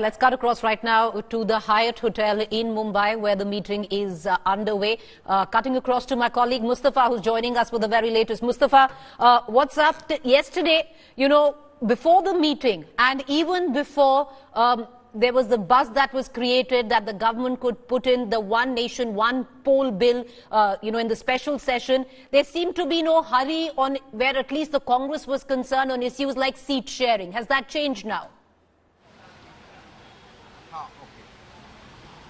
Let's cut across right now to the Hyatt Hotel in Mumbai, where the meeting is underway. Cutting across to my colleague Mustafa, who's joining us with the very latest. Mustafa, what's up? Yesterday, before the meeting and even before there was the buzz that was created that the government could put in the one nation, one poll bill, in the special session. There seemed to be no hurry on where at least the Congress was concerned on issues like seat sharing. Has that changed now?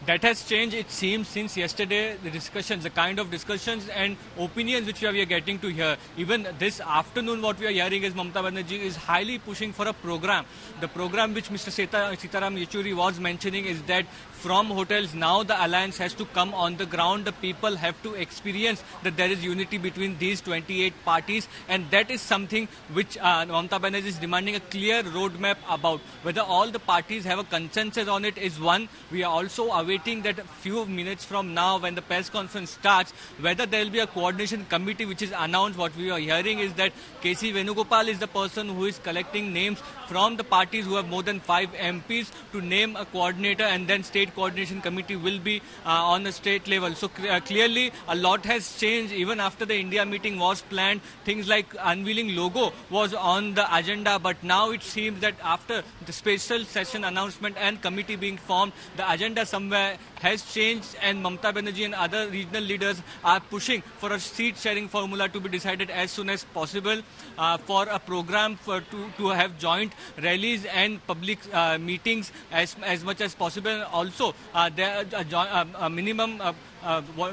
That has changed, it seems, since yesterday. The discussions, the kind of discussions and opinions which we are getting to hear. Even this afternoon, what we are hearing is Mamata Banerjee is highly pushing for a program. The program which Mr. Sitaram Yechuri was mentioning is that from hotels, now the alliance has to come on the ground. The people have to experience that there is unity between these 28 parties, and that is something which Mamata Banerjee is demanding a clear roadmap about. Whether all the parties have a consensus on it is one. We are also awaiting that a few minutes from now, when the press conference starts, whether there will be a coordination committee which is announced. What we are hearing is that K.C. Venugopal is the person who is collecting names from the parties who have more than 5 MPs to name a coordinator, and then state coordination committee will be on the state level. So clearly a lot has changed. Even after the India meeting was planned, things like unveiling logo was on the agenda, but now it seems that after the special session announcement and committee being formed, the agenda somewhere has changed, and Mamata Banerjee and other regional leaders are pushing for a seat sharing formula to be decided as soon as possible, for a program to have joint rallies and public meetings as much as possible. Also, there a minimum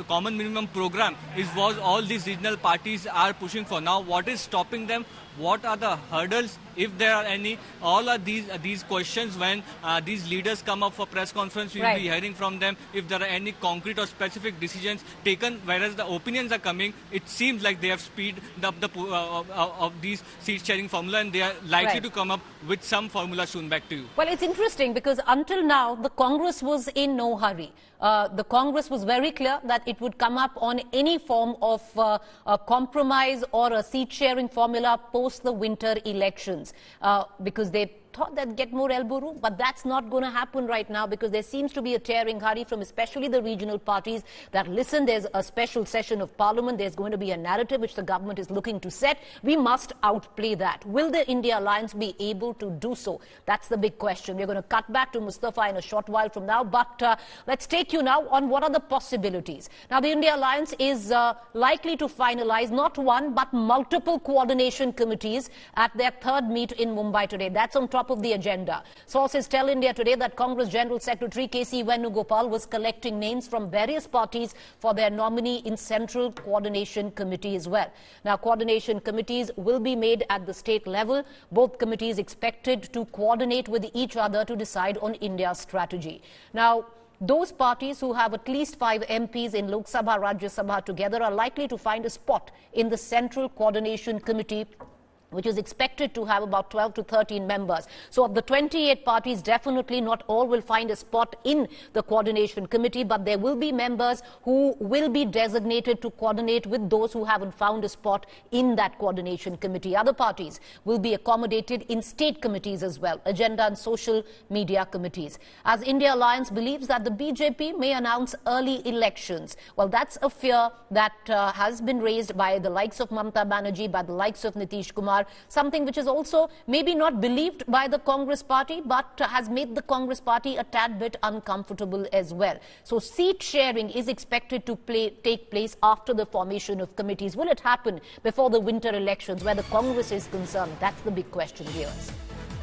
common minimum program was all these regional parties are pushing for. Now, what is stopping them? What are the hurdles, if there are any? All are these questions when these leaders come up for press conference. We will be hearing from them if there are any concrete or specific decisions taken. Whereas the opinions are coming, it seems like they have speeded up the of these seat sharing formula, and they are likely to come up with some formula soon. Back to you. Well, it's interesting because until now the Congress was in no hurry. The Congress was very clear that it would come up on any form of a compromise or a seat sharing formula post the winter elections, because they thought they'd get more elbow room, but that's not going to happen right now, because there seems to be a tearing hurry from especially the regional parties that, listen, there's a special session of parliament, there's going to be a narrative which the government is looking to set. We must outplay that. Will the India Alliance be able to do so? That's the big question. We're going to cut back to Mustafa in a short while from now, but let's take you now on what are the possibilities. Now, the India Alliance is likely to finalize not one but multiple coordination committees at their third meet in Mumbai today. That's on top of the agenda. Sources tell India Today that Congress General Secretary K.C. Venugopal was collecting names from various parties for their nominee in Central Coordination Committee as well. Now, coordination committees will be made at the state level. Both committees expected to coordinate with each other to decide on India's strategy. Now, those parties who have at least 5 MPs in Lok Sabha, Rajya Sabha together are likely to find a spot in the Central Coordination Committee, which is expected to have about 12 to 13 members. So of the 28 parties, definitely not all will find a spot in the coordination committee, but there will be members who will be designated to coordinate with those who haven't found a spot in that coordination committee. Other parties will be accommodated in state committees as well, agenda and social media committees. As India Alliance believes that the BJP may announce early elections. Well, that's a fear that has been raised by the likes of Mamata Banerjee, by the likes of Nitish Kumar, something which is also maybe not believed by the Congress party, but has made the Congress party a tad bit uncomfortable as well. So seat sharing is expected to take place after the formation of committees. Will it happen before the winter elections where the Congress is concerned? That's the big question, viewers.